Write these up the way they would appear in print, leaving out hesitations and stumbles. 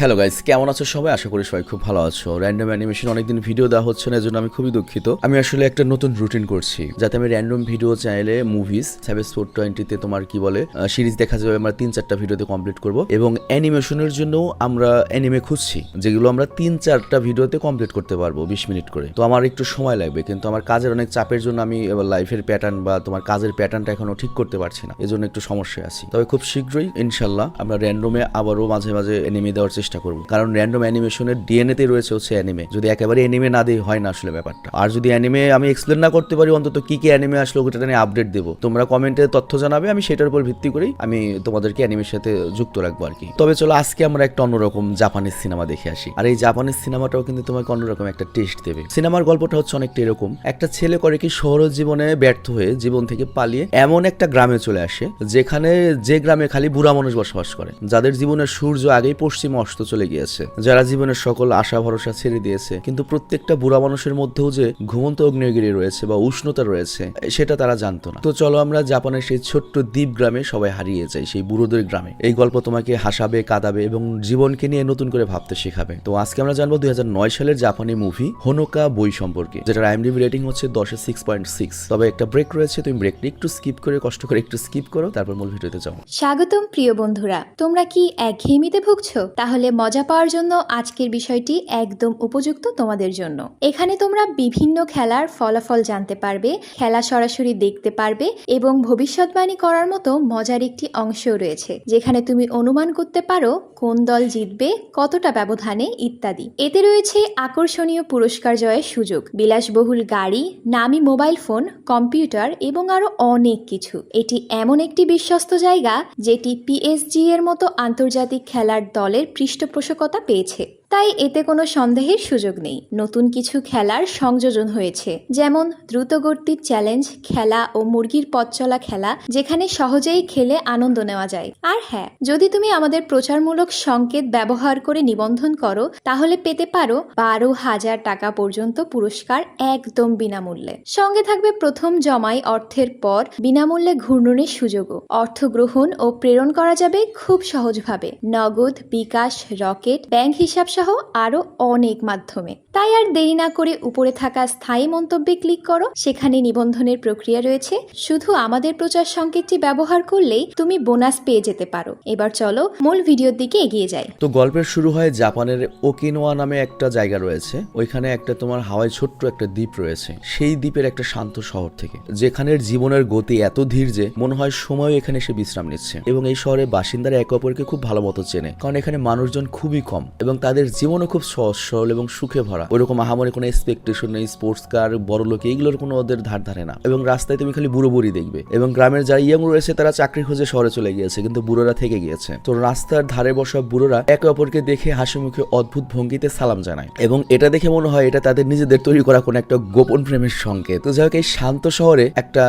Hello guys, কেমন আছো সবাই? আশা করি সবাই খুব ভালো আছো। র্যান্ডম অ্যানিমেশন অনেকদিন ভিডিও দেওয়া হচ্ছে না, এজন্য আমি খুবই দুঃখিত। আমি আসলে একটা নতুন রুটিন করছি, যাতে আমি র্যান্ডম ভিডিও চ্যানেলে মুভিজ 7/4/20 তোমার কি বলে সিরিজ দেখা যাবে, আমরা 3-4টা ভিডিওতে কমপ্লিট করব। এবং অ্যানিমেশনের জন্য আমরা অ্যানিমে খুঁজছি, যেগুলো আমরা 3-4টা ভিডিওতে কমপ্লিট করতে পারবো 20 মিনিট করে। তো আমার একটু সময় লাগবে, কিন্তু আমার কাজের অনেক চাপের জন্য আমি এবার লাইফের প্যাটার্ন বা তোমার কাজের প্যাটার্নটা এখনো ঠিক করতে পারছি না, এজন্য একটু সমস্যায় আছি। তবে খুব শীঘ্রই ইনশাল্লাহ আমরা র্যান্ডমে আবারও মাঝে মাঝে অ্যানিমে দেওয়ার চেষ্টা করব, কারণ র্যান্ডম অ্যানিমেশনের ডিএনএ তে রয়েছে হচ্ছে অ্যানিমে। যদি একেবারে অ্যানিমে না দেই হয় না আসলে ব্যাপারটা। আর যদি অ্যানিমে আমি এক্সপ্লেন না করতে পারি, অন্তত কি কি অ্যানিমে আসলে ওটা নিয়ে আপডেট দেবো, তোমরা কমেন্টে তথ্য জানাবে, আমি সেটার উপর ভিত্তি করেই আমি তোমাদেরকে অ্যানিমের সাথে যুক্ত রাখবো আর কি। তবে চলো আজকে আমরা একটা অন্যরকম জাপানিজ সিনেমা দেখে আসি। আর এই জাপানিজ সিনেমাটাও কিন্তু তোমাকে অন্যরকম একটা টেস্ট দেবে। সিনেমার গল্পটা হচ্ছে অনেকটা এরকম: একটা ছেলে করে কি শহর জীবনে ব্যর্থ হয়ে জীবন থেকে পালিয়ে এমন একটা গ্রামে চলে আসে, যেখানে যে গ্রামে খালি বুড়া মানুষ বসবাস করে, যাদের জীবনের সূর্য আগেই পশ্চিমে অস্ত চলে গিয়েছে, যারা জীবনের সকল আশা ভরসা ছেড়ে দিয়েছে। কিন্তু প্রত্যেকটা বুড়া মানুষের মধ্যেও যে ঘুমন্ত অগ্নেয়গিরি রয়েছে বা উষ্ণতা রয়েছে, সেটা তারা জানতো না। তো চলো আমরা জাপানের সেই ছোট্ট দ্বীপ গ্রামে সবাই হারিয়ে যাই, সেই বুড়োদের গ্রামে। এই গল্প তোমাকে হাসাবে, কাঁদাবে এবং জীবনকে নিয়ে নতুন করে ভাবতে শেখাবে। তো আজকে আমরা জানবো 2009 সালের জাপানি মুভি হোনোকা বই সম্পর্কে, যেটার IMDb রেটিং হচ্ছে 10-এ 6.6। তবে একটা ব্রেক রয়েছে, তুমি ব্রেকটি একটু স্কিপ করে, কষ্ট করে একটু স্কিপ করো, তারপর মূল ভিডিওতে যাও। স্বাগতম প্রিয় বন্ধুরা, তোমরা কি একঘেয়েমিতে ভুগছো? তাহলে মজা পাওয়ার জন্য আজকের বিষয়টি একদম উপযুক্ত তোমাদের জন্য। এখানে তোমরা বিভিন্ন খেলার ফলাফল জানতে পারবে, খেলা সরাসরি দেখতে পারবে এবং ভবিষ্যৎবাণী করার মতো মজার একটি অংশও রয়েছে, যেখানে তুমি অনুমান করতে পারো কোন দল জিতবে, কতটা ব্যবধানে ইত্যাদি। এতে রয়েছে আকর্ষণীয় পুরস্কার জয়ের সুযোগ, বিলাসবহুল গাড়ি, নামি মোবাইল ফোন, কম্পিউটার এবং আরো অনেক কিছু। এটি এমন একটি বিশ্বস্ত জায়গা যেটি PSG এর মতো আন্তর্জাতিক খেলার দলের পৃষ্ঠপোষকতা পেয়েছে, তাই এতে কোনো সন্দেহের সুযোগ নেই। নতুন কিছু খেলার সংযোজন হয়েছে, যেমন দ্রুতগতির চ্যালেঞ্জ খেলা ও মুরগির পথ চলা খেলা, যেখানে সহজেই খেলে আনন্দ নেওয়া যায়। আর হ্যাঁ, যদি তুমি আমাদের প্রচারমূলক সংকেত ব্যবহার করে নিবন্ধন করো, তাহলে পেতে পারো 12,000 টাকা পর্যন্ত পুরস্কার একদম বিনামূল্যে। সঙ্গে থাকবে প্রথম জমাই অর্থের পর বিনামূল্যে ঘূর্ণনের সুযোগও। অর্থ গ্রহণ ও প্রেরণ করা যাবে খুব সহজভাবে, নগদ, বিকাশ, রকেট, ব্যাংক হিসাব সহ আরো অনেক মাধ্যমে। তাই আর দেরি না করে উপরে থাকা স্থায়ী মন্তব্যে ক্লিক করো, সেখানে নিবন্ধনের প্রক্রিয়া রয়েছে। শুধু আমাদের প্রচার সংকেতটি ব্যবহার করলেই তুমি বোনাস পেয়ে যেতে পারো। এবার চলো মূল ভিডিওর দিকে এগিয়ে যাই। তো গল্পের শুরু হয় জাপানের ওকিনাওয়া নামে একটা জায়গা রয়েছে, ওইখানে একটা তোমার হাওয়ায় ছোট্ট একটা দ্বীপ রয়েছে। সেই দ্বীপের একটা শান্ত শহর থেকে, যেখানের জীবনের গতি এত ধীর যে মনে হয় সময় এখানে এসে বিশ্রাম নিচ্ছে। এবং এই শহরে বাসিন্দারা একে অপরকে খুব ভালো মতো চেনে, কারণ এখানে মানুষজন খুবই কম এবং তাদের জীবনও খুব সহজ সরল এবং সুখে ভরা। ওরকম আহামরি কোনো এক্সপেকটেশন নেই, স্পোর্টস কার, বড় লোক, এইগুলোর কোনো ওদের ধার ধারে না। এবং রাস্তায় তুমি খালি বুড়ো বুড়ি দেখবে। এবং গ্রামের যারা ইয়ং রয়েছে তারা চাকরি খুঁজে শহরে চলে গিয়েছে, কিন্তু বুড়োরা থেকে গিয়েছে। তো রাস্তার ধারে বসা বুড়োরা একে অপরকে দেখে হাসি মুখে অদ্ভুত ভঙ্গিতে সালাম জানায়, এবং এটা দেখে মনে হয় এটা তাদের নিজেদের তৈরি করা কোনো একটা গোপন প্রেমের সংকেত। তো যাই হোক, এই শান্ত শহরে একটা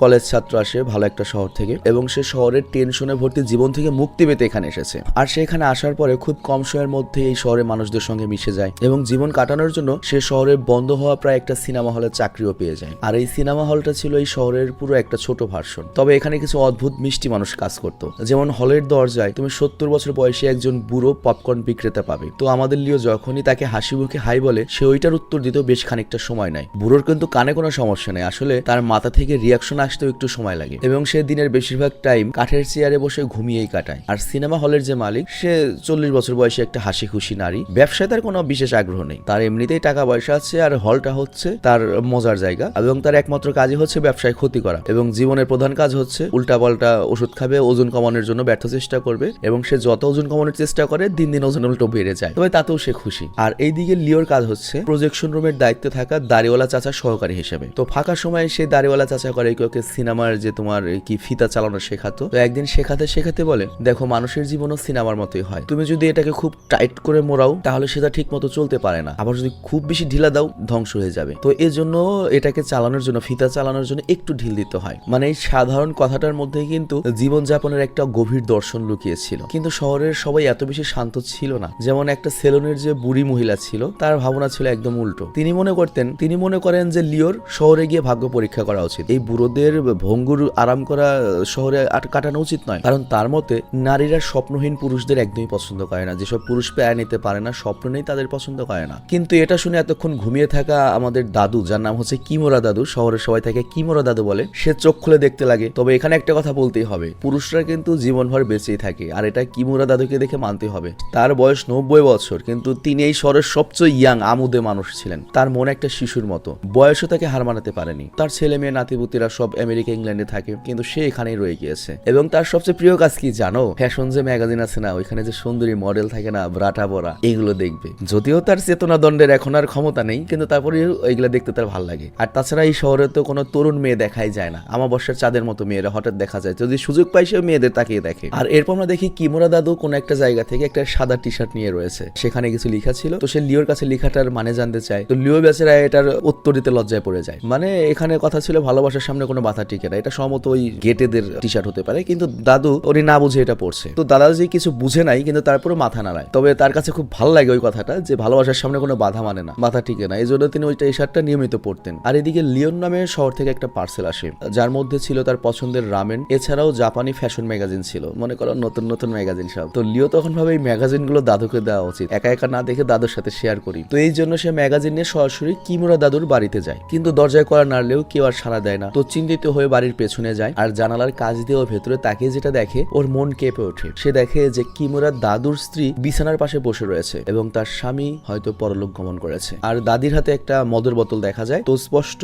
কলেজ ছাত্র আসে ভালো একটা শহর থেকে, এবং সে শহরের টেনশনে ভর্তি জীবন থেকে মুক্তি পেতে এখানে এসেছে। আর সে এখানে আসার পরে খুব কম সময়ের মধ্যে এই শহরের মানুষদের সঙ্গে মিশে যায় এবং জীবন কাটানোর জন্য সে শহরে বন্ধ হওয়া প্রায় একটা সিনেমা হলের চাকরিও পেয়ে যায়। আর এই সিনেমা হলটা ছিল এই শহরের পুরো একটা ছোট ভার্সন। তবে এখানে কিছু অদ্ভুত মিষ্টি মানুষ কাজ করতো, যেমন হলের দরজায় তুমি 70 বছর বয়সী একজন বুড়ো পপকর্ন বিক্রেতা পাবে। তো আমাদের লিও যখনই তাকে হাসি মুখে হাই বলে, সে ওইটার উত্তর দিতেও বেশ খানিকটা সময় নেয়। বুড়োর কিন্তু কানে কোনো সমস্যা নেই, আসলে তার মাথা থেকে রিয়াকশন আসতেও একটু সময় লাগে, এবং সে দিনের বেশিরভাগ টাইম কাঠের চেয়ারে বসে ঘুমিয়েই কাটায়। আর সিনেমা হলের যে মালিক, সে 40 বছর বয়সী একটা হাসি খুশি নারী। ব্যবসায় তার কোনো বিশেষ আগ্রহ নেই, তার এমনিতেই টাকা পয়সা আছে, আর হলটা হচ্ছে তার মজার জায়গা, এবং তার একমাত্র কাজই হচ্ছে ব্যবসায় ক্ষতি করা। এবং জীবনের প্রধান কাজ হচ্ছে উল্টাপাল্টা ওষুধ খাবে, ওজন কমানোর জন্য ব্যর্থ চেষ্টা করবে, এবং সে যত ওজন কমানোর চেষ্টা করে দিন দিন ওজন উল্টো বেড়ে যায়, তবে তাতেও সে খুশি। আর এইদিকে লিওর কাজ হচ্ছে প্রজেকশন রুমের দায়িত্বে থাকা দাড়িওয়ালা চাচা সহকারী হিসেবে। তো ফাঁকা সময় সে দাড়িওয়ালা চাচা করে ওকে সিনেমার যে তোমার কি ফিতা চালানো শেখাতো। তো একদিন শেখাতে শেখাতে বলে, দেখো মানুষের জীবনও সিনেমার মতোই হয়, তুমি যদি এটাকে খুব টাইট করে মোড়াও সরাও তাহলে সেটা ঠিক মতো চলতে পারে না, আবার যদি খুব বেশি ঢিলা দাও ধ্বংস হয়ে যাবে। তো এই জন্য এটাকে চালানোর জন্য, ফিতা চালানোর জন্য একটু ঢিল দিতে হয়। মানে এই সাধারণ কথাটার মধ্যে কিন্তু জীবনযাপনের একটা গভীর দর্শন লুকিয়েছিল। কিন্তু শহরের সবাই এত বেশি শান্ত ছিল না। যেমন একটা সেলুনের যে বুড়ি মহিলা ছিল, তার ভাবনা ছিল একদম উল্টো। তিনি মনে করেন যে লিওর শহরে গিয়ে ভাগ্য পরীক্ষা করা উচিত। এই বুড়োদের ভঙ্গুর আরাম করা শহরে কাটানো উচিত নয়, কারণ তার মতে নারীরা স্বপ্নহীন পুরুষদের একদমই পছন্দ করে না। যেসব পুরুষ পেয়ে নিতে পারে না, স্বপ্ন নেই, তাদের পছন্দ করে না। কিন্তু এটা শুনে এতক্ষণ ঘুমিয়ে থাকা আমাদের দাদু, যার নাম হচ্ছে কিমোরা দাদু, শহরের সবাই তাকে কিমোরা দাদু বলে, সে চোখ খুলে দেখতে লাগে। তবে এখানে একটা কথা বলতেই হবে, পুরুষরা কিন্তু জীবনভর বেঁচেই থাকে, আর এটা কিমোরা দাদুকে দেখে মানতে হবে। তার বয়স 90 বছর, কিন্তু তিনি এই শহরের সবচেয়ে ইয়াং আমুদে মানুষ ছিলেন। তার মন একটা শিশুর মতো, বয়সও তাকে হার মানাতে পারেনি। তার ছেলে মেয়ে নাতিপুতিরা সব আমেরিকা ইংল্যান্ডে থাকে, কিন্তু সে এখানেই রয়ে গিয়েছে। এবং তার সবচেয়ে প্রিয় কাজ কি জানো? ফ্যাশন যে ম্যাগাজিন আছে না, ওইখানে যে সুন্দরী মডেল থাকে না, ব্রাটা বরা, এগুলো দেখবে। যদিও তার চেতনা দণ্ডের এখন আর ক্ষমতা নেই, কিন্তু তারপরে এইগুলো দেখতে তার ভালো লাগে। আর তাছাড়া এই শহরে তো কোনো তরুণ মেয়ে দেখাই যায় না, আমাবস্যার চাঁদের মতো মেয়েরা হঠাৎ দেখা যায়। যদি সুযোগ পাই সে মেয়েদের তাকিয়ে দেখে। আর এরপর আমরা দেখি কিমোরা দাদু কোনো একটা জায়গা থেকে একটা সাদা টি শার্ট নিয়ে রয়েছে, সেখানে কিছু লেখা ছিল। তো সে লিওর কাছে লেখাটার মানে জানতে চায়। তো লিও বেচারা এটার উত্তর দিতে লজ্জায় পড়ে যায়। মানে এখানে কথা ছিল ভালোবাসার সামনে কোনো বাধা টিকে না, এটা সম্ভবত ওই গেটেদের টি শার্ট হতে পারে। কিন্তু দাদু উনি না বুঝে এটা পড়ছে। তো দাদাজি কিছু বুঝে নাই, কিন্তু তারপরে মাথা নাড়ায়। তবে তার কাছে খুব ভালো লাগে ওই কথাটা, যে ভালোবাসার সামনে কোনো বাধা মানে না, বাধা টিকে না। এই জন্য তিনি ওইটা এই শার্টটা নিয়মিত পড়তেন। আর এদিকে লিওন নামে শহর থেকে একটা পার্সেল আসে, যার মধ্যে ছিল তার পছন্দের রামেন, এছাড়াও জাপানি ফ্যাশন ম্যাগাজিন ছিল, মনে করো নতুন নতুন ম্যাগাজিন সব। তো লিও তখন ভাবে এই ম্যাগাজিনগুলো দাদুকে দেওয়া উচিত, একা একা না দেখে দাদুর সাথে শেয়ার করি। তো এই জন্য সে ম্যাগাজিন নিয়ে সরাসরি কিমোরা দাদুর বাড়িতে যায়, কিন্তু দরজায় করা নাড়লেও কেউ আর সাড়া দেয় না। তো চিন্তিত হয়ে বাড়ির পেছনে যায়, আর জানালার কাজ দিয়ে ও ভেতরে তাকিয়ে যেটা দেখে, ওর মন কেঁপে ওঠে। সে দেখে যে কিমোরা দাদুর স্ত্রী বিছানার পাশে বসে রয়েছে, এবং তার স্বামী হয়তো পরলোক গমন করেছে। আর দাদির হাতে একটা মদের বোতল দেখা যায়। তো স্পষ্ট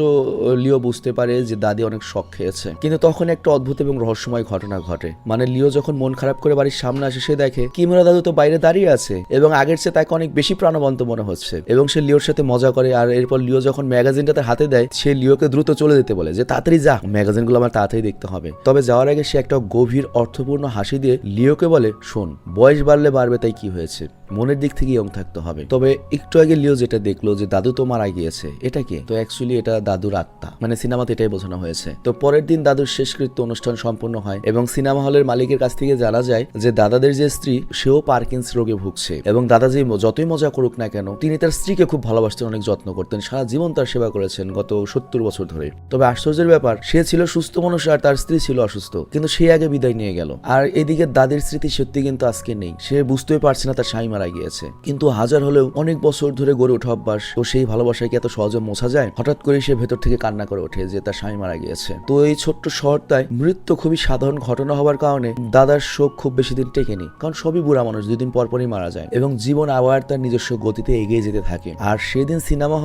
লিও বুঝতে পারে যে দাদি অনেক শক খেয়েছে। কিন্তু তখন একটা অদ্ভুত এবং রহস্যময় ঘটনা ঘটে। মানে লিও যখন মন খারাপ করে বাড়ির সামনে আসে, সে দেখে কিমোরা দাদু তো বাইরে দাঁড়িয়ে আছে, এবং আগের চেয়ে তাকে অনেক বেশি প্রাণবন্ত মনে হচ্ছে। এবং সে লিওর সাথে মজা করে। আর এরপর লিও যখন ম্যাগাজিনটা তার হাতে দেয়, সে লিওকে দ্রুত চলে যেতে বলে, যে তাড়াতাড়ি যা, ম্যাগাজিনগুলো আমার তাড়াতাড়ি দেখতে হবে। তবে যাওয়ার আগে সে একটা গভীর অর্থপূর্ণ হাসি দিয়ে লিওকে বলে, শোন, বয়স বাড়লে বাড়বে, তাই কি হয়েছে, মনের দিক থেকে ইয়ং থাকতে হবে। তবে একটু আগে লিও যেটা দেখলো যে দাদু তো মারা গিয়েছে, এটা কি? তো অ্যাকচুয়ালি এটা দাদুর আত্মা, মানে সিনেমাতে এটাই বোঝানো হয়েছে। তো পরের দিন দাদুর শেষকৃত্য অনুষ্ঠান সম্পন্ন হয়, এবং সিনেমা হলের মালিকের কাছ থেকে জানা যায় যে দাদাদের যে স্ত্রী, সেও পার্কিন্স রোগে ভুগছে। এবং দাদাজি যতই মজা করুক না কেন, তিনি তার স্ত্রীকে খুব ভালোবাসতেন, অনেক যত্ন করতেন, সারা জীবন তার সেবা করেছেন গত 70 বছর ধরে। তবে আশ্চর্যের ব্যাপার, সে ছিল সুস্থ মানুষ আর তার স্ত্রী ছিল অসুস্থ, কিন্তু সে আগে বিদায় নিয়ে গেল। আর এদিকে দাদির স্মৃতি সত্যি কিন্তু আজকে নেই, সে বুঝতেই পারছে না তার স্বামী মারা গিয়েছে। কিন্তু হাজার হলেও অনেক বছর ধরে গড়ে ওঠা অভ্যাস, তো সেই ভালোবাসায় কি এত সহজে মোছা যায়? হঠাৎ করে সে ভেতর থেকে কান্না করে ওঠে যে তার স্বামী মারা গিয়েছে। তো এই ছোট্ট শহরটায় মৃত্যু খুবই সাধারণ ঘটনা হওয়ার কারণে দাদার শোক খুব বেশি দিন টেকেনি, কারণ সবই বুড়া মানুষ, 2 দিন পরপরই মারা যায়, এবং জীবন আবার তার নিজস্ব গতিতে এগিয়ে যেতে থাকে। আর সেদিন সিনেমা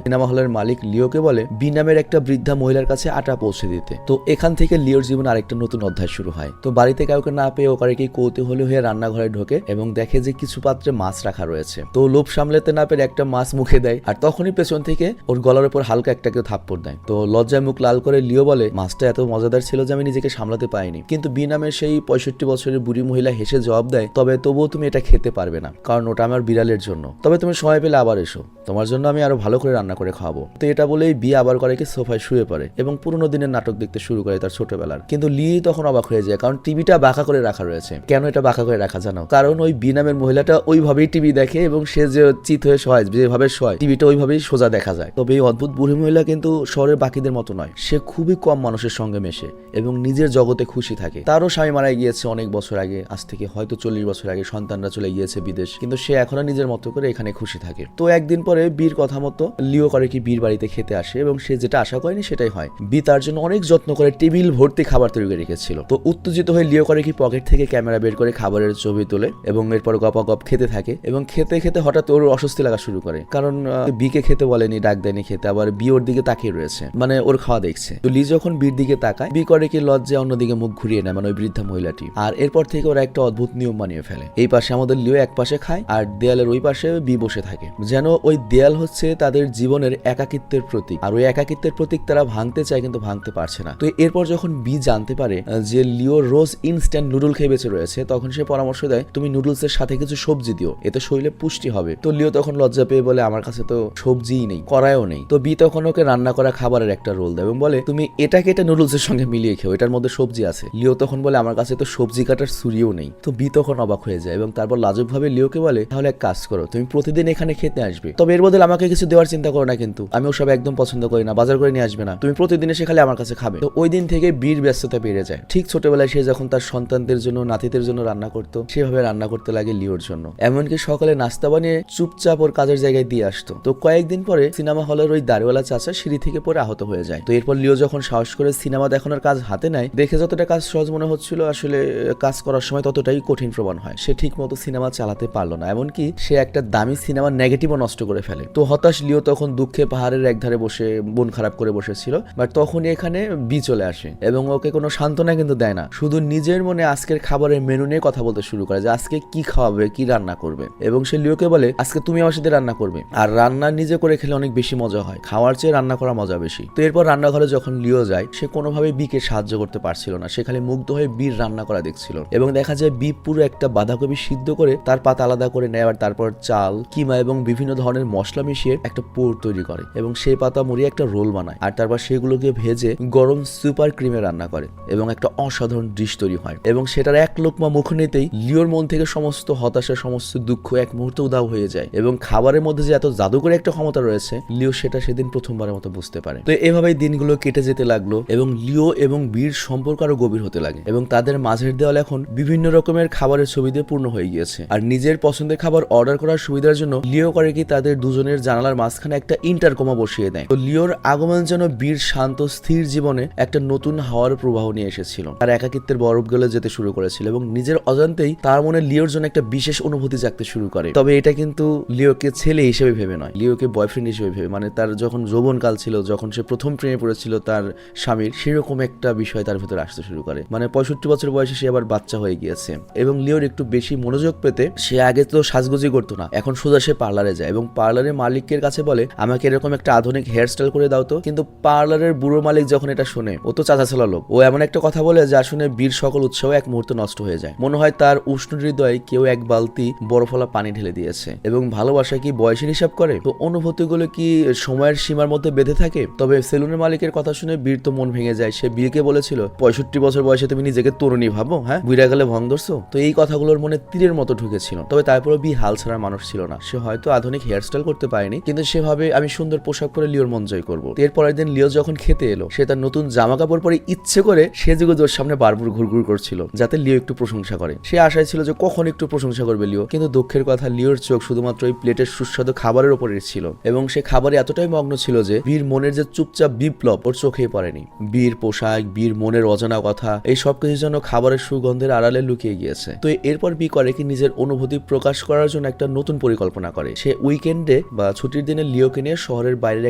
হলের মালিক লিওকে বলে বি নামের একটা বৃদ্ধা মহিলার কাছে আটা পৌঁছে দিতে। তো এখান থেকে লিওর জীবন আরেকটা নতুন অধ্যায় শুরু হয়। তো বাড়িতে কাউকে না পেয়ে ও কারে কি কৌতূহলী হয়ে রান্নাঘরে ঢোকে, এবং দেখে যে কিছু পাত্রে মাছ রাখা রয়েছে। তো লোভ সামলাতে না পেরে একটা মাছ মুখে দেয়, আর তখনই পেছন থেকে ওর গলার উপর হালকা একটা কেউ থাপ্পড় দেয়। তো লজ্জায় মুখ লাল করে লিও বলে, মাছটা এত মজাদার ছিল যে আমি নিজেকে সামলাতে পারিনি। কিন্তু বি নামের সেই 65 বছরের বুড়ি মহিলা হেসে জবাব দেয়, তবে তবুও তুমি এটা খেতে পারবে না, কারণ ওটা আমার বিড়ালের জন্য। তবে তুমি সময় পেলে আবার এসো, তোমার জন্য আমি আরো ভালো করে রান্না করে খাওয়াবো। তো এটা বলেই বি আবার করে কি সোফায় শুয়ে পড়ে, এবং পুরোনো দিনের নাটক দেখতে শুরু করে তার ছোটবেলার। কিন্তু লি তখন অবাক হয়ে যায়, কারণ টিভিটা বাঁকা করে রাখা রয়েছে। কেন এটা বাঁকা করে রাখা জানো? কারণ ওই বি নামের মহিলাটা ওইভাবেই টিভি দেখে, এবং সে যে চিত হয়ে শোয়, যেভাবে শোয়, টিভিটা ওইভাবেই সোজা দেখা যায়। তবে এই অদ্ভুত বুড়ি মহিলা কিন্তু শহরের বাকিদের মতো নয়, সে খুবই কম মানুষের সঙ্গে মেশে এবং নিজের জগতে খুশি থাকে। তারও স্বামী মারা গিয়েছে অনেক বছর আগে, আজ থেকে হয়তো 40 বছর আগে, সন্তানরা চলে গিয়েছে বিদেশ, কিন্তু সে এখনো নিজের মতো করে এখানে খুশি থাকে। তো একদিন পরে বীর কথা মতো লিও করে কি বীর বাড়িতে খেতে আসে, এবং সে যেটা আশা করেনি সেটাই হয়। বি তার জন্য অনেক যত্ন করে টেবিল ভর্তি খাবার তৈরি করে রেখেছিল। তো উত্তেজিত হয়ে লিও করে কি পকেট থেকে ক্যামেরা বের করে খাবারের ছবি তোলে, এবং এরপর গপাগপ খেতে থাকে। এবং খেতে খেতে হঠাৎ ওর অস্বস্তি লাগা শুরু করে, কারণ বিকে খেতে বলেনি, ডাক দেয়নি খেতে, আবার বি ওর দিকে তাকিয়ে রয়েছে, মানে ওর খাওয়া দেখছে। তো লি যখন বীর দিকে তাকায়, বি করে কি লজ্জায় অন্যদিকে মুখ ঘুরিয়ে নেয়, মানে ওই বৃদ্ধা মহিলাটি। আর এরপর থেকে ওরা একটা অদ্ভুত নিয়ম বানিয়ে ফেলে, এই পাশে আমাদের লিও এক পাশে খায়, আর দেয়ালের ওই পাশে বি বসে থাকে, যেন ওই দেয়াল হচ্ছে তাদের জীবনের একাকিত্বের প্রতীক। আর ওই একাকিত্বের প্রতীক তারা ভাঙতে চায়, কিন্তু ভাঙতে পারছে না। তো এরপর যখন বি জানতে পারে যে লিও রোজ ইনস্ট্যান্ট নুডল খেয়ে বেঁচে রয়েছে, তখন সে পরামর্শ দেয়, তুমি নুডলসের সাথে কিছু সবজি দিও, এতে শরীরে পুষ্টি হবে। তো লিও তখন লজ্জা পেয়ে বলে আমার কাছে তো সবজিই নেই, কড়াইও নেই। তো বি তখন ওকে রান্না করা খাবারের একটা রোল দেয় এবং বলে তুমি এটাকে এটা নুডলসের সঙ্গে মিলিয়ে খেও, এটার মধ্যে সবজি আছে। লিও তখন বলে আমার কাছে তো সবজি কাটার ছুরিও নেই। তো বি তখন অবাক হয়ে যায় এবং তারপর লাজুক ভাবে লিওকে বলে তাহলে এক কাজ করো, তুমি প্রতিদিন এখানে খেতে আসবে, তবে এর বদলে আমাকে কিছু দেওয়ার চিন্তা করো না, কিন্তু আমি ওসব একদম পছন্দ করি না, বাজার করে নিয়ে আসবে না, তুমি প্রতিদিন এসে খালি আমার কাছে খাবে। তো ওই দিন থেকে বীর ব্যস্ততা বেড়ে যায়। ঠিক ছোটবেলায় সে যখন তার সন্তানদের জন্য নাতিদের জন্য রান্না করতো সেভাবে রান্না করতে লাগে লিওর জন্য। এমনকি সকালে নাস্তা বানিয়ে চুপচাপ ওর কাজের জায়গায় দিয়ে আসতো। তো কয়েকদিন পরে সিনেমা হলের ওই দাড়িওয়ালা চাচা সিঁড়ি থেকে পরে আহত হয়ে যায়। তো এরপর লিও যখন সাহস করে সিনেমা দেখানোর কাজ হাতে নেয়, দেখে যতটা কাজ সহজ মনে হচ্ছিল আসলে কাজ করার সময় ততটাই কঠিন প্রমাণ হয়। সে ঠিক মতো সিনেমা চালাতে পারলো না, এমনকি সে একটা দামি সিনেমার নেগেটিভও নষ্ট করে ফেলে। তো হতাশ লিও তখন দুঃখে পাহাড়ের একধারে বসে মন খারাপ করে বসেছিল। বাট তখনই এখানে বি চলে আসে এবং ওকে কোনো সান্ত্বনা কিন্তু দেয় না, শুধু নিজের মনে আজকের খাবারের মেনু নিয়ে কথা বলতে শুরু করে যে আজকে কি খাওয়াবে, কি রান্না করবে। এবং সে লিওকে বলে আজকে তুমি আমার সাথে রান্না করবে, আর রান্না নিজে করে খেলে অনেক বেশি মজা হয়, খাওয়ার চেয়ে রান্না করা মজা বেশি। তো এরপর রান্নাঘরে যখন লিও যায় সে কোনোভাবে বিকে সাহায্য করতে পারছিল না, সে খালি মুগ্ধ হয়ে বীর রান্না করা দেখছিল। এবং দেখা যায় বি পুরো একটা বাঁধাকপি সিদ্ধ করে তার পাতা আলাদা করে নেয়, আর তারপর চাল, কিমা এবং বিভিন্ন ধরনের মশলা মিশিয়ে একটা পুর তৈরি করে এবং সেই পাতা মুড়িয়ে একটা রোল বানায়, আর তারপর সেগুলোকে ভেজে গরম সুপার ক্রিমে রান্না করে এবং একটা অসাধারণ ডিশ তৈরি হয়। এবং সেটার এক লোকমা মুখ নিতেই লিওর মন থেকে সমস্ত হতাশা, সমস্ত দুঃখ এক মুহূর্তে উধাও হয়ে যায়। এবং খাবারের মধ্যে যে এত জাদুকরী একটা ক্ষমতা রয়েছে লিও সেটা সেদিন প্রথমবারের মতো বুঝতে পারে। তো এভাবেই দিনগুলো কেটে যেতে লাগলো এবং লিও এবং বীর সম্পর্ক আরো গভীর হতে লাগে এবং তাদের মাঝের দেওয়াল এখন বিভিন্ন রকমের খাবারের ছবি দিয়ে পূর্ণ হয়ে গিয়েছে। আর নিজের পছন্দের খাবার অর্ডার করার সুবিধার জন্য লিও করে কি তাদের দুজনের জানালার মাঝখানে একটা ইন্টারকমা বসিয়ে দেয়। তো লিওর আগমন যেন বীর শান্ত স্থির জীবনে একটা নতুন হাওয়ার প্রবাহ নিয়ে এসেছিল। তার একাকিত্বের বরফ গলে যেতে শুরু করেছিল এবং নিজের অজান্তেই তার মনে লিওর জন্য একটা বিশেষ অনুভূতি জাগতে শুরু করে। তবে এটা কিন্তু লিওকে ছেলে হিসেবে ভেবে নয়, লিওকে বয়ফ্রেন্ড হিসেবে ভেবে, মানে তার যখন যৌবনকাল ছিল, যখন সে প্রথম প্রেমে পড়েছিল তার স্বামীর, সেরকম একটা বিষয় তার ভেতরে আসতে শুরু করে। মানে 65 বছর বয়সে সে আবার বাচ্চা হয়ে গিয়েছে এবং লিওর একটু বেশি মনোযোগ পেতে সে আগে তো সাজগোজি করতো না, এখন সোজা সে পার্লারে যায় এবং পার্লারের মালিকের কাছে বলে আমাকে এরকম একটা আধুনিক হেয়ার স্টাইল করে দাও তো। কিন্তু পার্লারের বুড়ো মালিক যখন এটা শুনে, ও তো চাচা ছেলা লোক, ও এমন একটা কথা বলে যা শুনে বীর সকল উৎসাহ এক মুহূর্তে নষ্ট হয়ে যায়। মনে হয় তার উষ্ণ হৃদয়ে কেউ এক বালতি বরফওয়ালা পানি ঢেলে দিয়েছে। এবং ভালোবাসা কি বয়সের হিসাব করে? তো অনুভূতিগুলো কি সময়ের সীমার মধ্যে বেঁধে থাকে? তবে সেলুনের মালিকের কথা শুনে বীর তো মন ভেঙে যায়। সে বিয়েকে বলেছিল 65 বছর বয়সে তুমি নিজেকে তরুণী ভাবো, হ্যাঁ বুড়া গেলে ভং ধরছো। তো এই কথাগুলোর মনে তীরের মতো ঢুকেছিল। তবে তারপরে বি হাল ছাড়ার মানুষ ছিল না, সে হয়তো আধুনিক হেয়ারস্টাইল করতে পারেনি, কিন্তু সেভাবে আমি সুন্দর পোশাক পরে লিওর মন জয় করবো। এরপরের দিন লিও যখন খেতে এলো, সে তার নতুন জামা কাপড় পরে ইচ্ছে করে সেজেগুজে ওর সামনে বারবার ঘুরঘুর করছিল যাতে লিও একটু প্রশংসা করে। সে আশায় ছিল যে কখন একটু প্রশংসা করবে লিও, কিন্তু দুঃখের কথা লিওর চোখ শুধুমাত্র ওই প্লেটের সুস্বাদু খাবারের উপরে ছিল এবং সে খাবারে এতটাই মগ্ন ছিল যে বীর মনের যে চুপচাপ বিপ্লব ওর চোখেই পড়েনি। বীর পোশাক, বীর মনের অজানা কথা, এই সবকিছুর জন্য খাবারের সুগন্ধের আড়ালে লুকিয়ে গিয়েছে। তো এরপর বি করে কি নিজের অনুভূতি প্রকাশ করার জন্য একটা নতুন পরিকল্পনা করে। সে উইকেন্ডে বা ছুটির দিনে লিওকে নিয়ে শহরের বাইরের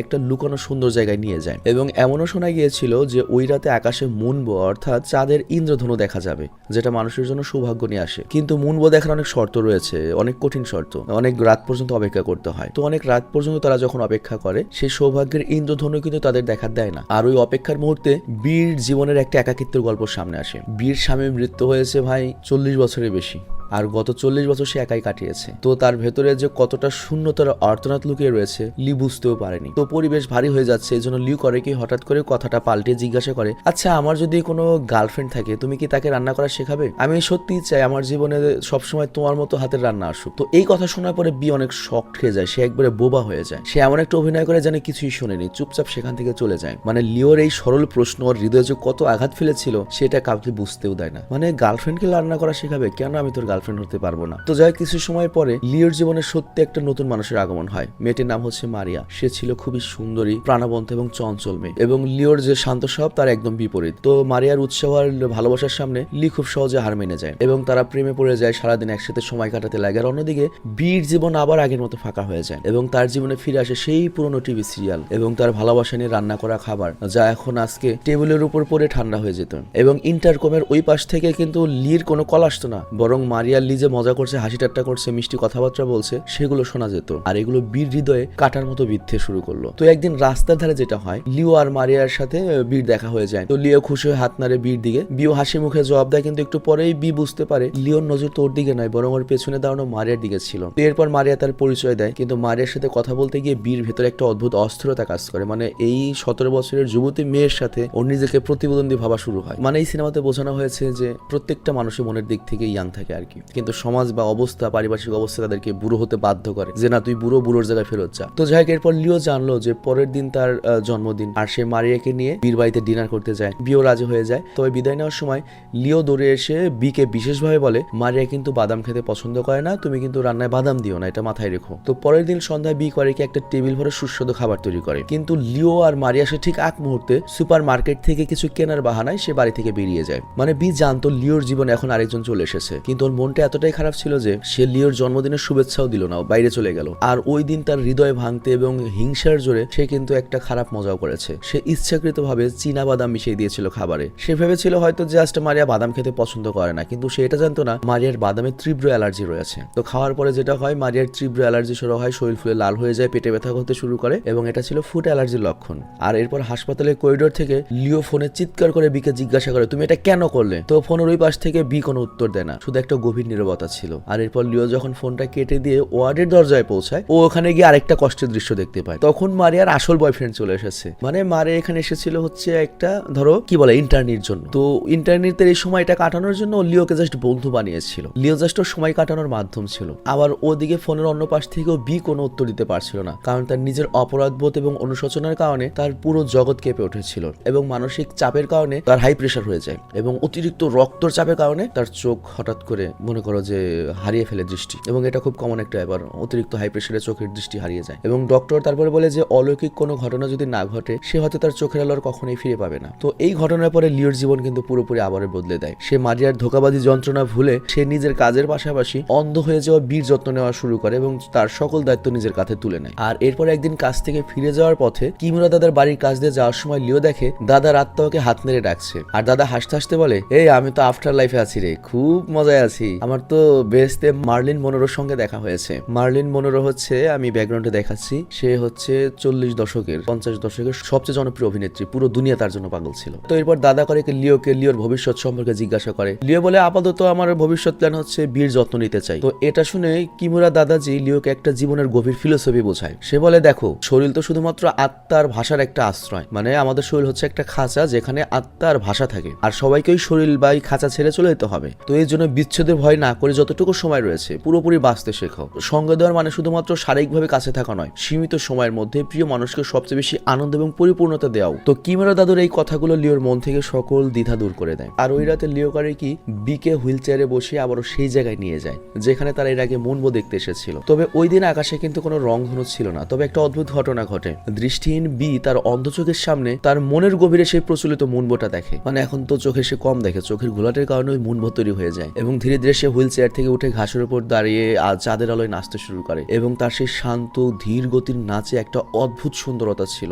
একটা লুকানো সুন্দর জায়গায় নিয়ে যায় এবং এমনও শোনা গিয়েছিল যে ওই রাতে আকাশে মুনবো অর্থাৎ চাঁদের ইন্দ্রধনু দেখা যাবে, যেটা মানুষের জন্য সৌভাগ্য নিয়ে আসে। কিন্তু মুনবো দেখার অনেক শর্ত রয়েছে, অনেক কঠিন শর্ত, অনেক রাত পর্যন্ত অপেক্ষা করতে হয়। তো অনেক রাত পর্যন্ত তারা যখন অপেক্ষা করে সেই সৌভাগ্যের ইন্দ্রধনু কিন্তু তাদের দেখা দেয় না। আর ওই অপেক্ষার মুহূর্তে বীর জীবনের একটা একাকিত্বের গল্প সামনে আসে। বীর স্বামীর মৃত্যু হয়েছে ভাই 40 বছরের বেশি, আর গত 40 বছর সে একাই কাটিয়েছে। তো তার ভেতরে যে কতটা শূন্যতার অর্থনাথ লুকিয়ে রয়েছে লি বুঝতেও পারেনি। তো পরিবেশ ভারী হয়ে যাচ্ছে, এই জন্য লিউ করে কি হঠাৎ করে কথাটা পাল্টে জিজ্ঞাসা করে, আচ্ছা আমার যদি কোনো গার্লফ্রেন্ড থাকে তুমি কি তাকে রান্না করা শেখাবে? আমি সত্যিই চাই আমার জীবনে সবসময় তোমার মতো হাতের রান্না আসুক। তো এই কথা শোনার পরে বি অনেক শক হয়ে যায়, সে একবারে বোবা হয়ে যায়। সে এমন একটা অভিনয় করে যেন কিছুই শোনেনি, চুপচাপ সেখান থেকে চলে যায়। মানে লিওর এই সরল প্রশ্ন ওর হৃদয়ে যে কত আঘাত ফেলেছিল সেটা কাউকে বুঝতেও দেয় না। মানে গার্লফ্রেন্ডকে রান্না করা শেখাবে? কেন আমি তোর গার্লফ্রেন্ড হতে পারবো না? তো যাই কিছু সময় পরে লিওর জীবনে সত্যি একটা নতুন মানুষের আগমন হয়। মেয়েটির নাম হচ্ছে মারিয়া। সে ছিল খুবই সুন্দরী, প্রাণবন্ত এবং চঞ্চল মেয়ে এবং লিওর যে শান্ত স্বভাব তার একদম বিপরীত। তো মারিয়ার উৎসাহ আর ভালোবাসার সামনে লি খুব সহজে হার মেনে যায় এবং তারা প্রেমে পড়ে যায়, সারাদিন একসাথে সময় কাটাতে লাগে। আর অন্যদিকে বীর জীবন আবার আগের মতো ফাঁকা হয়ে যায় এবং তার জীবনে ফিরে আসে সেই পুরনো টিভি সিরিয়াল এবং তার ভালোবাসা নিয়ে রান্না করা খাবার, যা এখন আজকে টেবিলের উপর পড়ে ঠান্ডা হয়ে যেত। এবং ইন্টারকমের ওই পাশ থেকে কিন্তু লির কোনো কল আসতো না, বরং মারিয়া মারিয়ার লি যে মজা করছে, হাসি ঠাট্টা করছে, মিষ্টি কথাবার্তা বলছে, সেগুলো শোনা যেত। আর এগুলো বীর হৃদয়ে কাটার মতো বিদ্ধে শুরু করলো। তো একদিন রাস্তার ধারে যেটা হয়, লিও আর মারিয়ার সাথে বীর দেখা হয়ে যায়। তো লিও খুশি হয়ে হাত নাড়ে বীর দিকে, বিও হাসি মুখে জবাব দেয়। কিন্তু একটু পরেই বি বুঝতে পারে লিওর নজর তো ওর দিকে নয়, বরং ওর পেছনে দাঁড়ানো মারিয়ার দিকে ছিল। তো এরপর মারিয়া তার পরিচয় দেয়, কিন্তু মারিয়ার সাথে কথা বলতে গিয়ে বীর ভেতরে একটা অদ্ভুত অস্থিরতা কাজ করে। মানে এই 17 বছরের যুবতী মেয়ের সাথে ওর নিজেকে প্রতিদ্বন্দ্বী ভাবা শুরু হয়। মানে এই সিনেমাতে বোঝানো হয়েছে যে প্রত্যেকটা মানুষের মনের দিক থেকে ইয়াং থাকে আর কি, কিন্তু সমাজ বা অবস্থা, পারিপার্শ্বিক অবস্থা তাদেরকে বুড়ো হতে বাধ্য করে, যে না তুই বুড়োর জায়গায় ফেরত যা। তো যাই হোক, এরপর লিও জানলো যে পরের দিন তার জন্মদিন, আর সে মারিয়াকে নিয়ে বীর বাড়িতে ডিনার করতে যায়। বিও রাজি হয়ে যায়। তবে বিদায় নেওয়ার সময় লিও দৌড়ে এসে বিকে বিশেষভাবে বলে, মারিয়া কিন্তু বাদাম খেতে পছন্দ করে না, তুমি কিন্তু রান্নায় বাদাম দিও না, এটা মাথায় রেখো। তো পরের দিন সন্ধ্যায় বি করে কি একটা টেবিল ভরে সুস্বাদু খাবার তৈরি করে। কিন্তু লিও আর মারিয়া সে ঠিক এক মুহূর্তে সুপার মার্কেট থেকে কিছু কেনার বাহানায় সে বাড়ি থেকে বেরিয়ে যায়। মানে বি জানতো লিওর জীবনে এখন আরেকজন চলে এসেছে, কিন্তু ওর মনটা এতটাই খারাপ ছিল যে সে লিওর জন্মদিনের শুভেচ্ছাও দিল না, বাইরে চলে গেল। আর ওই দিন তার হৃদয় ভাঙতে এবং হিংসার জোরে সে কিন্তু একটা খারাপ মজাও করেছে। সে ইচ্ছাকৃতভাবে চীনা বাদাম মিশিয়ে দিয়েছিল খাবারে। সে ভেবেছিল হয়তো জাস্ট মারিয়া বাদাম খেতে পছন্দ করে না, কিন্তু সে এটা জানতো না মারিয়ার বাদামে তীব্র অ্যালার্জি রয়েছে। তো খাওয়ার পরে যেটা হয়, মারিয়ার তীব্র অ্যালার্জি শুরু হয়, শরীর ফুলে লাল হয়ে যায়, পেটে ব্যথা করতে শুরু করে, এবং এটা ছিল ফুড অ্যালার্জির লক্ষণ। আর এরপর হাসপাতালের করিডোর থেকে লিও ফোনে চিৎকার করে বিকে জিজ্ঞাসা করে, তুমি এটা কেন করলে? তো ফোনের ওই পাশ থেকে বি কোনো উত্তর দেয় না, শুধু একটা গভীর নীরবতা ছিল। আর এরপর লিও যখন ফোনটা কেটে দিয়ে ওয়ার্ডের দরজায় পৌঁছায়, ও ওখানে গিয়ে আরেকটা কষ্টের দৃশ্য দেখতে পায়। তখন মারিয়ার আসল বয়ফ্রেন্ড চলে এসেছে। মানে মারিয়া এখানে এসেছিল হচ্ছে একটা ধরো কি বলে ইন্টারনির জন্য। তো ইন্টারনিতে এই সময়টা কাটানোর জন্য লিওকে জাস্ট বন্ধু বানিয়েছিল। লিও জাস্ট ওর সময় কাটানোর মাধ্যম ছিল। আবার ওদিকে ফোনের অন্য পাশ থেকেও বি কোনো উত্তর দিতে পারছিল না, কারণ তার নিজের অপরাধবোধ এবং অনুশোচনার কারণে তার পুরো জগৎ কেঁপে উঠেছিল, এবং মানসিক চাপের কারণে তার হাই প্রেশার হয়ে যায়, এবং অতিরিক্ত রক্তর চাপের কারণে তার চোখ হঠাৎ করে মনে করো যে হারিয়ে ফেলে দৃষ্টি। এবং এটা খুব কমন একটা ব্যাপার, অতিরিক্ত হাই প্রেশারে চোখের দৃষ্টি হারিয়ে যায়। এবং ডক্টর তারপরে বলে যে অলৌকিক কোনো ঘটনা যদি না ঘটে, সে হয়তো তার চোখের আলো আর কখনোই ফিরে পাবে না। তো এই ঘটনার পরে লিওর জীবন কিন্তু পুরোপুরি আবারও বদলে দেয়। সে মারিয়ার ধোঁকাবাজি যন্ত্রণা ভুলে সে নিজের কাজের পাশাপাশি অন্ধ হয়ে যাওয়া বীর যত্ন নেওয়া শুরু করে, এবং তার সকল দায়িত্ব নিজের কাঁধে তুলে নেয়। আর এরপর একদিন কাজ থেকে ফিরে যাওয়ার পথে কিমুরা দাদার বাড়ির কাজ দিয়ে যাওয়ার সময় লিও দেখে দাদার আত্মাকে হাত নেড়ে ডাকছে। আর দাদা হাসতে হাসতে বলে, এই আমি তো আফটার লাইফে আছি রে, খুব মজায় আছি। আমার তো বেস্টে মার্লিন মনোরোর সঙ্গে দেখা হয়েছে। মার্লিন মনোরো হচ্ছে, আমি ব্যাকগ্রাউন্ডে দেখাচ্ছি, সে হচ্ছে 40 দশকের 50 দশকের সবচেয়ে জনপ্রিয় অভিনেত্রী, পুরো দুনিয়া তার জন্য পাগল ছিল। তো এরপর দাদা করে লিওকে লিওর ভবিষ্যৎ সম্পর্কে জিজ্ঞাসা করে। লিও বলে, আপাতত আমার ভবিষ্যৎ প্ল্যান হচ্ছে বীর যত্ন নিতে চাই। তো এটা শুনে কিমুরা দাদাজি লিওকে একটা জীবনের গভীর ফিলোসফি বোঝায়। সে বলে, দেখো শরীর তো শুধুমাত্র আত্মার ভাষার একটা আশ্রয়, মানে আমাদের শরীর হচ্ছে একটা খাঁচা যেখানে আত্মার ভাষা থাকে, আর সবাইকেই শরীর বা এই খাঁচা ছেড়ে চলে যেতে হবে। তো এই জন্য বিচ্ছেদের ভয় না করে যতটুকু সময় রয়েছে পুরোপুরি বাঁচতে শেখাও। সঙ্গ দেওয়ার মানে শুধুমাত্র শারীরিকভাবে কাছে থাকা নয়, সীমিত সময়ের মধ্যে প্রিয় মানুষকে সবচেয়ে বেশি আনন্দ এবং পরিপূর্ণতা দেওয়াও। তো কিমুরা দাদুর এই কথাগুলো লিওর মন থেকে সকল দ্বিধা দূর করে দেয়। আর ওই রাতে লিও করে কি, বিকে হুইল চেয়ারে বসে আবারও সেই জায়গায় নিয়ে যায় যেখানে তারা এর আগে মুনবো দেখতে এসেছিল। তবে ওই দিন আকাশে কিন্তু কোনো রংধনু ছিল না। তবে একটা অদ্ভুত ঘটনা ঘটে, দৃষ্টিহীন বি তার অন্ধ চোখের সামনে তার মনের গভীরে সেই প্রচলিত মুনবোটা দেখে। মানে এখন তো চোখে সে কম দেখে, চোখের ঘোলাটের কারণে ওই মুনবো তৈরি হয়ে যায়, এবং ধীরে ধীরে সে হুইল চেয়ার থেকে উঠে ঘাসের উপর দাঁড়িয়ে চাঁদের আলোয় নাচতে শুরু করে। এবং তার সেই শান্ত ধীর গতির নাচে একটা অদ্ভুত সুন্দরতা ছিল,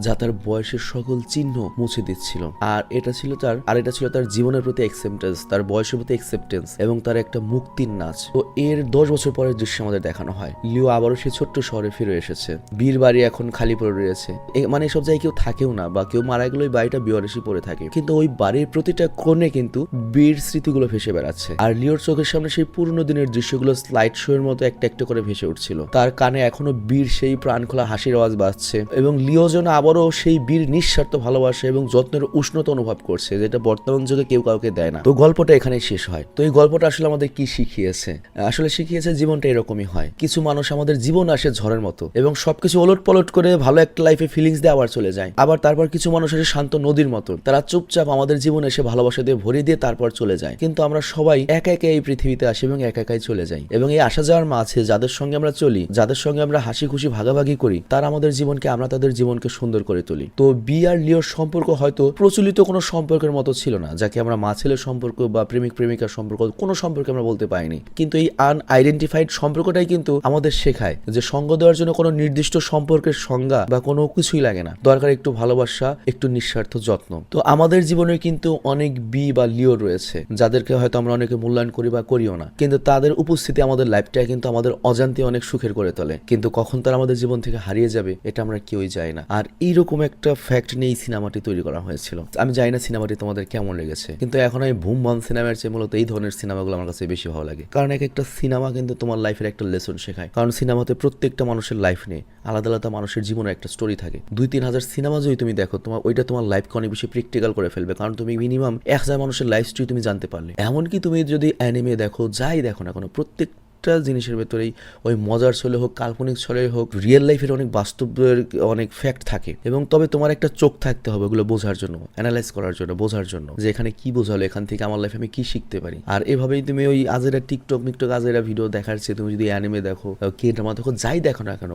যা তার বয়সের সকল চিহ্ন মুছে দিচ্ছিল। আর এটা ছিল তার জীবনের প্রতি অ্যাকসেপ্টেন্স, তার বয়সের প্রতি অ্যাকসেপ্টেন্স, এবং তার একটা মুক্তির নাচ। তো এর 10 বছর পরের দৃশ্য আমাদের দেখানো হয়। লিও আবারও সেই ছোট্ট শহরে ফিরে এসেছে। বীর বাড়ি এখন খালি পড়ে রয়েছে, মানে এসব জায়গায় কেউ থাকেও না, বা কেউ মারা গেলে ওই বাড়িটা বিওয়ারেসি পড়ে থাকে, কিন্তু ওই বাড়ির প্রতিটা কোণে কিন্তু বীর স্মৃতিগুলো ভেসে বেড়াচ্ছে। আর লিওর চোখের সামনে সেই পুরনো দিনের দৃশ্যগুলো স্লাইড শো এর মতো একটা একটা করে ভেসে উঠছিল। তার কানে এখনো বীর সেই প্রাণখোলা হাসির আওয়াজ বাজছে, এবং লিও যেন আবারও সেই বীর নিঃস্বার্থ ভালোবাসা এবং যত্নের উষ্ণতা অনুভব করছে, যেটা বর্তমান যুগে কেউ কাউকে দেয় না। তো গল্পটা এখানেই শেষ হয়। তো এই গল্পটা আসলে আমাদের কি শিখিয়েছে? আসলে শিখিয়েছে জীবনটা এরকমই হয়। কিছু মানুষ আমাদের জীবন আসে ঝড়ের মতো, এবং সবকিছু ওলট পলট করে ভালো একটা লাইফে ফিলিংস দিয়ে আবার চলে যায়। আবার তারপর কিছু মানুষ আসে শান্ত নদীর মতো, তারা চুপচাপ আমাদের জীবনে এসে ভালোবাসা দিয়ে ভরিয়ে দিয়ে তারপর চলে যায়। কিন্তু আমরা সবাই একা একা এই পৃথিবীতে আসি এবং একা একাই চলে যাই। এবং এই আসা যাওয়ার মাঝে যাদের সঙ্গে আমরা চলি, যাদের সঙ্গে আমরা হাসি খুশি ভাগাভাগি করি, তারা আমাদের জীবনকে, আমরা তাদের জীবনকে সুন্দর করে তুলি। তো বি আর লিওর সম্পর্ক হয়তো প্রচলিত কোনো সম্পর্কের মতো ছিল না, যাকে আমরা মা ছেলের সম্পর্ক বা প্রেমিক প্রেমিকার সম্পর্ক কোনো সম্পর্কে আমরা বলতে পারিনি। কিন্তু এই আনআইডেন্টিফাইড সম্পর্কটাই কিন্তু আমাদের শেখায় যে সঙ্গ দেওয়ার জন্য কোনো নির্দিষ্ট সম্পর্কের সংজ্ঞা বা কোনো কিছুই লাগে না, দরকার একটু ভালোবাসা, একটু নিঃস্বার্থ যত্ন। তো আমাদের জীবনে কিন্তু অনেক বি বা লিও রয়েছে, যাদেরকে হয়তো আমরা অনেকে মূল্যায়ন করি বা করিও না, কিন্তু তাদের উপস্থিতি আমাদের লাইফটা কিন্তু আমাদের অজান্তে অনেক সুখের করে তোলে। কিন্তু কখন তারা আমাদের জীবন থেকে হারিয়ে যাবে এটা আমরা কেউই জানি না। আর এইরকম একটা ফ্যাক্ট নিয়ে এই সিনেমাটি তৈরি করা হয়েছিল। আমি জানি না সিনেমাটি তোমাদের কেমন লেগেছে, কিন্তু এখন আমি বুম বাম সিনেমার চেয়ে মূলত এই ধরনের সিনেমাগুলো আমার কাছে বেশি ভালো লাগে। কারণ এক একটা সিনেমা কিন্তু তোমার লাইফের একটা লেসন শেখায়। কারণ সিনেমাতে প্রত্যেকটা মানুষের লাইফ নিয়ে আলাদা আলাদা মানুষের জীবনে একটা স্টোরি থাকে। 2-3 হাজার সিনেমা যদি তুমি দেখো, তোমার ওইটা তোমার লাইফকে অনেক বেশি প্র্যাকটিক্যাল করে ফেলবে। কারণ তুমি মিনিমাম 1000 মানুষের লাইফ স্টোরি তুমি জানতে পারলে। এমনকি তুমি যদি অ্যানিমে দেখো, যাই দেখো না কোনো, প্রত্যেক জিনিসের ভেতরেই ওই মজার ছলে হোক, কাল্পনিক ছলে হোক, রিয়েল লাইফের অনেক বাস্তবের অনেক ফ্যাক্ট থাকে। এবং তবে তোমার একটা চোখ থাকতে হবে ওগুলো বোঝার জন্য, অ্যানালাইজ করার জন্য, বোঝার জন্য যে এখানে কি বোঝালো, এখান থেকে আমার লাইফে আমি কি শিখতে পারি। আর এভাবেই তুমি ওই আজেরা টিকটক আজেরা ভিডিও দেখার চেয়ে তুমি যদি অ্যানিমে দেখো, কে ড্রামা দেখো, যাই দেখো না কেন,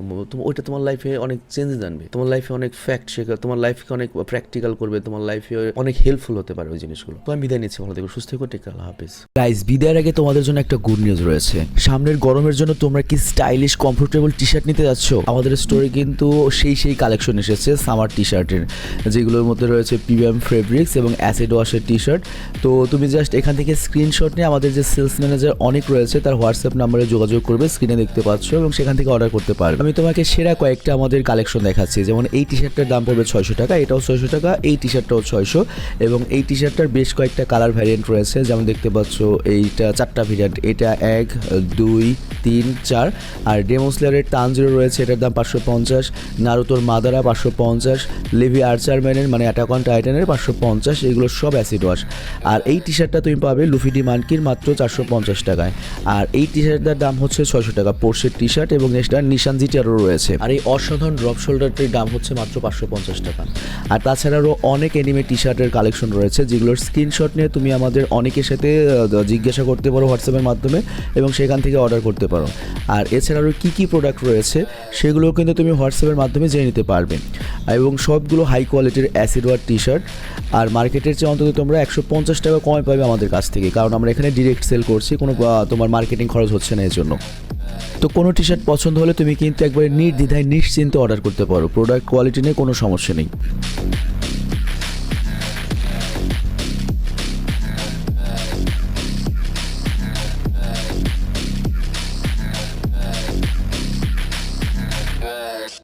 ওইটা তোমার লাইফে অনেক চেঞ্জেস আনবে, তোমার লাইফে অনেক ফ্যাক্ট শেখা, তোমার লাইফকে অনেক প্র্যাকটিক্যাল করবে, তোমার লাইফে অনেক হেল্পফুল হতে পারে ওই জিনিসগুলো। তো আমি বিদায় নিচ্ছি, ভালো থেকো, সুস্থ থেকো, টেক কেয়ার, আল্লাহ হাফেজ। গাইস, বিদায়ের আগে তোমাদের জন্য একটা গুড নিউজ রয়েছে। সামনের গরমের জন্য তোমরা কি স্টাইলিশ কমফোর্টেবল টি শার্ট নিতে যাচ্ছ? আমাদের স্টোরে কিন্তু সেই কালেকশন এসেছে সামার টি শার্টের, যেগুলোর মধ্যে রয়েছে প্রিমিয়াম ফেব্রিক্স এবং অ্যাসিড ওয়াশের টি শার্ট। তো তুমি জাস্ট এখান থেকে স্ক্রিনশট নিয়ে আমাদের যে সেলস ম্যানেজার অনেক রয়েছে তার হোয়াটসঅ্যাপ নাম্বারে যোগাযোগ করবে, স্ক্রিনে দেখতে পাচ্ছ, এবং সেখান থেকে অর্ডার করতে পারবে। আমি তোমাকে সেরা কয়েকটা আমাদের কালেকশন দেখাচ্ছি। যেমন এই টি শার্টটার দাম পড়বে 600 টাকা, এটাও 600 টাকা, এই টি শার্টটাও 600, এবং এই টি শার্টটার বেশ কয়েকটা কালার ভ্যারিয়েন্ট রয়েছে। যেমন দেখতে পাচ্ছ এইটা 4টা ভ্যারিয়েন্ট, এটা 1, 2, 3, 4। আর ডেমোসলারের তানজিরো রয়েছে, এটার দাম 550, নারুতোর মাদারা 550, লেভি আর্চারম্যানের মানে অ্যাটাক অন টাইটানের 550, এগুলো সব অ্যাসিড ওয়াশ। আর এই টি শার্টটা তুমি পাবে লুফি ডি মানকির মাত্র 450 টাকায়। আর এই টি শার্টটার দাম হচ্ছে 600 টাকা, পোর্শের টি শার্ট, এবং নেক্সটটা নিশান জিটিআরও রয়েছে। আর এই অসাধারণ ড্রপ শোল্ডারটির দাম হচ্ছে মাত্র 550 টাকা। আর তাছাড়াও অনেক এনিমে টি শার্টের কালেকশন রয়েছে, যেগুলোর স্ক্রিনশট নিয়ে তুমি আমাদের অনেকের সাথে জিজ্ঞাসা করতে পারো হোয়াটসঅ্যাপের মাধ্যমে, এবং সেখান থেকে অর্ডার করতে পারো। আর এছাড়াও কী প্রোডাক্ট রয়েছে সেগুলো কিন্তু তুমি হোয়াটসঅ্যাপের মাধ্যমে জেনে নিতে পারবে। এবং সবগুলো হাই কোয়ালিটির অ্যাসিড ওয়াশ টি শার্ট, আর মার্কেটের চেয়ে অন্তত তোমরা 150 টাকা কমে পাবে আমাদের কাছ থেকে, কারণ আমরা এখানে ডিরেক্ট সেল করছি, কোনো তোমার মার্কেটিং খরচ হচ্ছে না এর জন্য। তো কোনো টি শার্ট পছন্দ হলে তুমি কিন্তু একবারে নির্দ্বিধায় নিশ্চিন্তে অর্ডার করতে পারো, প্রোডাক্ট কোয়ালিটি নিয়ে কোনো সমস্যা নেই।